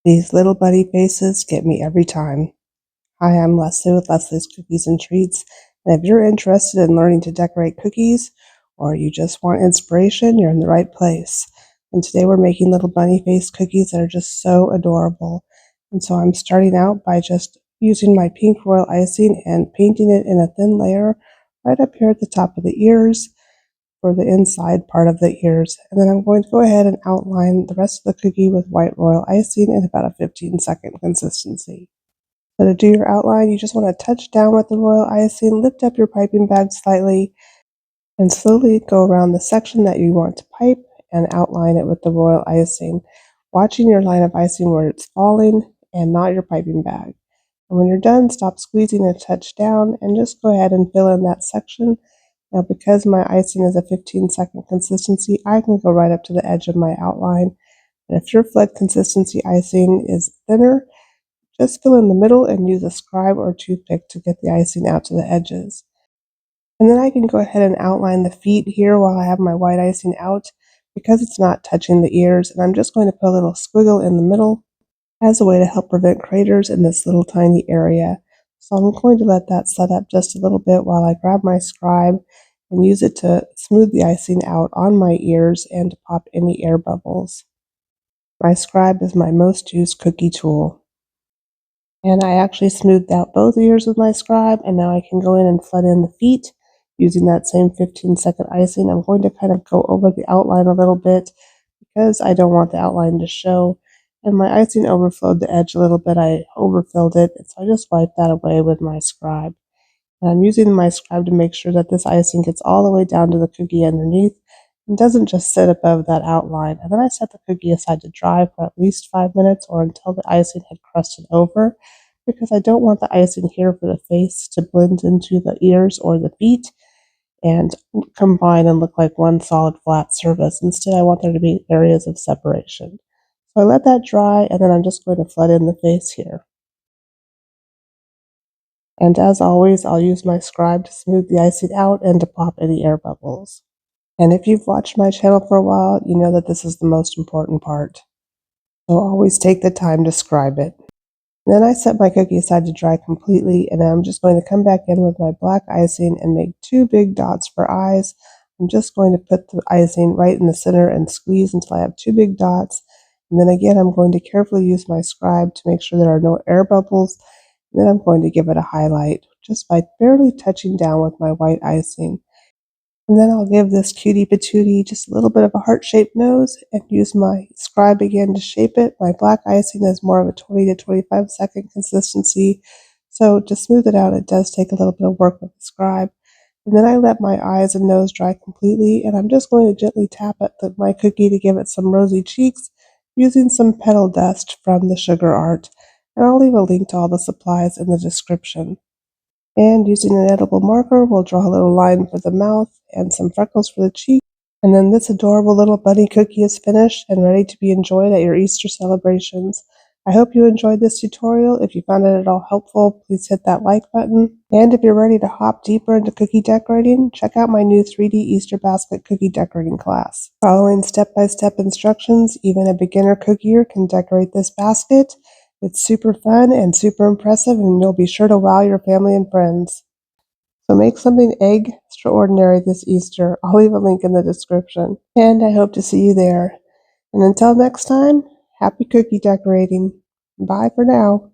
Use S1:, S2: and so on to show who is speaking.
S1: These little bunny faces get me every time. Hi, I'm Leslie with Leslie's Cookies and Treats, and if you're interested in learning to decorate cookies, or you just want inspiration, you're in the right place. And today we're making little bunny face cookies that are just so adorable. And so I'm starting out by just using my pink royal icing and painting it in a thin layer right up here at the top of the ears, for the inside part of the ears. And then I'm going to go ahead and outline the rest of the cookie with white royal icing in about a 15-second consistency. So to do your outline, you just want to touch down with the royal icing, lift up your piping bag slightly, and slowly go around the section that you want to pipe and outline it with the royal icing, watching your line of icing where it's falling and not your piping bag. And when you're done, stop squeezing and touch down and just go ahead and fill in that section. Now, because my icing is a 15-second consistency, I can go right up to the edge of my outline. And if your flood consistency icing is thinner, just fill in the middle and use a scribe or toothpick to get the icing out to the edges. And then I can go ahead and outline the feet here while I have my white icing out, because it's not touching the ears. And I'm just going to put a little squiggle in the middle as a way to help prevent craters in this little tiny area. So I'm going to let that set up just a little bit while I grab my scribe and use it to smooth the icing out on my ears and to pop any air bubbles. My scribe is my most used cookie tool. And I actually smoothed out both ears with my scribe, and now I can go in and flood in the feet using that same 15-second icing. I'm going to kind of go over the outline a little bit because I don't want the outline to show. And my icing overflowed the edge a little bit. I overfilled it, so I just wiped that away with my scribe. And I'm using my scribe to make sure that this icing gets all the way down to the cookie underneath and doesn't just sit above that outline. And then I set the cookie aside to dry for at least 5 minutes or until the icing had crusted over, because I don't want the icing here for the face to blend into the ears or the feet and combine and look like one solid flat surface. Instead, I want there to be areas of separation. So I let that dry, and then I'm just going to flood in the face here. And as always, I'll use my scribe to smooth the icing out and to pop any air bubbles. And if you've watched my channel for a while, you know that this is the most important part. So always take the time to scribe it. And then I set my cookie aside to dry completely, and I'm just going to come back in with my black icing and make 2 big dots for eyes. I'm just going to put the icing right in the center and squeeze until I have 2 big dots. And then again, I'm going to carefully use my scribe to make sure there are no air bubbles. And then I'm going to give it a highlight just by barely touching down with my white icing. And then I'll give this cutie patootie just a little bit of a heart-shaped nose and use my scribe again to shape it. My black icing is more of a 20 to 25-second consistency, so to smooth it out, it does take a little bit of work with the scribe. And then I let my eyes and nose dry completely, and I'm just going to gently tap at my cookie to give it some rosy cheeks using some petal dust from the Sugar Art. And I'll leave a link to all the supplies in the description. And using an edible marker, we'll draw a little line for the mouth and some freckles for the cheek. And then this adorable little bunny cookie is finished and ready to be enjoyed at your Easter celebrations. I hope you enjoyed this tutorial. If you found it at all helpful, please hit that like button. And if you're ready to hop deeper into cookie decorating, check out my new 3D Easter basket cookie decorating class. Following step-by-step instructions, even a beginner cookier can decorate this basket. It's super fun and super impressive, and you'll be sure to wow your family and friends. So make something egg extraordinary this Easter. I'll leave a link in the description. And I hope to see you there. And until next time, happy cookie decorating. Bye for now.